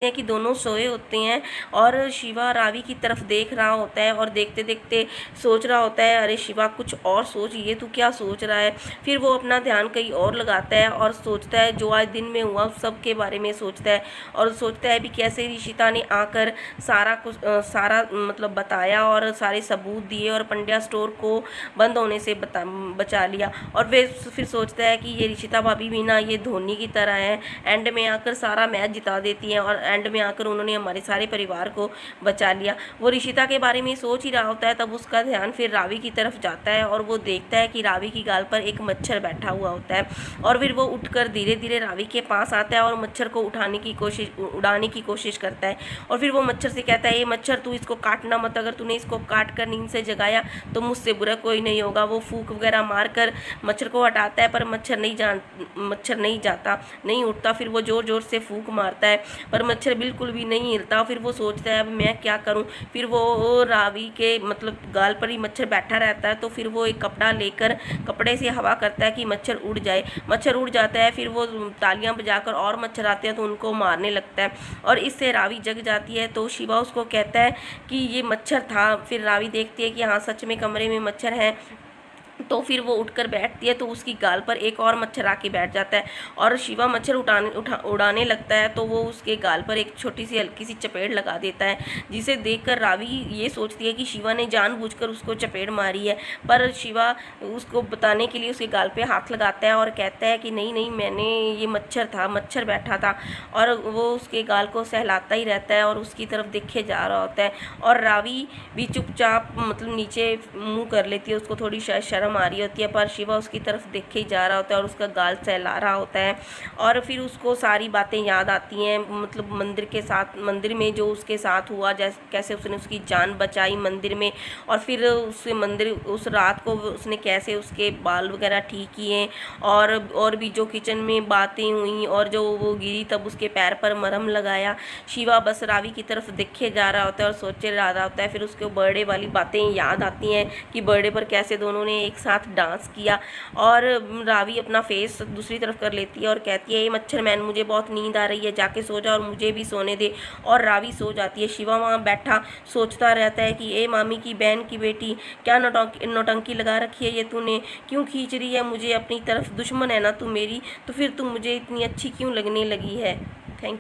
हैं कि दोनों सोए होते हैं और शिवा रावी की तरफ देख रहा होता है और देखते देखते सोच रहा होता है, अरे शिवा कुछ और सोच, ये तू क्या सोच रहा है। फिर वो अपना ध्यान कहीं और लगाता है और सोचता है जो आज दिन में हुआ उस सब के बारे में सोचता है और सोचता है भी कैसे ऋषिता ने आकर सारा कुछ सारा मतलब बताया और सारे सबूत दिए और पंड्या स्टोर को बंद होने से बचा लिया। और वे फिर सोचता है कि ये ऋषिता भाभी भी ना ये धोनी की तरह है, एंड में आकर सारा मैच जिता देती हैं और एंड में आकर उन्होंने हमारे सारे परिवार को बचा लिया। वो ऋषिता के बारे में सोच ही रहा होता है, तब उसका ध्यान फिर रावी की तरफ जाता है और वो देखता है कि रावी की गाल पर एक मच्छर बैठा हुआ होता है। और फिर वो उठकर धीरे धीरे रावी के पास आता है और मच्छर को उड़ाने की कोशिश करता है। और फिर वो मच्छर से कहता है, ये मच्छर तू इसको काटना मत, अगर तूने इसको काट कर नींद से जगाया तो मुझसे बुरा कोई नहीं होगा। वो फूंक वगैरह मार कर मच्छर को हटाता है पर मच्छर नहीं जाता, नहीं उठता। फिर वो जोर जोर से फूंक मारता है पर मच्छर बिल्कुल भी नहीं हिलता। फिर वो सोचता है अब मैं क्या करूं। फिर वो रावी के मतलब गाल पर ही मच्छर बैठा रहता है, तो फिर वो एक कपड़ा लेकर कपड़े से हवा करता है कि मच्छर उड़ जाए। मच्छर उड़ जाता है, फिर वो तालियां बजाकर और मच्छर आते हैं तो उनको मारने लगता है और इससे रावी जग जाती है। तो शिवा उसको कहता है कि ये मच्छर था। फिर रावी देखती है कि हाँ सच में कमरे में मच्छर है, तो फिर वो उठकर बैठती है तो उसकी गाल पर एक और मच्छर आके बैठ जाता है और शिवा मच्छर उड़ाने लगता है, तो वो उसके गाल पर एक छोटी सी हल्की सी चपेट लगा देता है, जिसे देखकर रावी ये सोचती है कि शिवा ने जानबूझकर उसको चपेट मारी है। पर शिवा उसको बताने के लिए उसके गाल पे हाथ लगाता है और कहता है कि नहीं नहीं, मैंने ये मच्छर बैठा था। और वो उसके गाल को सहलाता ही रहता है और उसकी तरफ देखे जा रहा होता है और रावी भी चुपचाप मतलब नीचे मुँह कर लेती है, उसको थोड़ी शायद शर्म आ रही होती है, पर शिवा उसकी तरफ देखे ही जा रहा होता है और उसका गाल सहला रहा होता है। और फिर उसको सारी बातें याद आती हैं, मतलब मंदिर में जो उसके साथ हुआ, जैसे कैसे उसने उसकी जान बचाई मंदिर में, और फिर उस रात को उसने कैसे उसके बाल वगैरह ठीक किए और भी जो किचन में बातें हुई और जो वो गिरी तब उसके पैर पर मरहम लगाया। शिवा बस रावी की तरफ देखे जा रहा होता है और सोचे जा रहा होता है। फिर उसके बर्थडे वाली बातें याद आती हैं कि बर्थडे पर कैसे दोनों ने एक साथ डांस किया। और रावी अपना फेस दूसरी तरफ कर लेती है और कहती है, ये मच्छर मैन मुझे बहुत नींद आ रही है, जाके सो जा और मुझे भी सोने दे। और रावी सो जाती है। शिवा वहाँ बैठा सोचता रहता है कि ए मामी की बहन की बेटी, क्या नौटंकी लगा रखी है ये तूने, क्यों खींच रही है मुझे अपनी तरफ, दुश्मन है ना तू मेरी, तो फिर तू मुझे इतनी अच्छी क्यों लगने लगी है।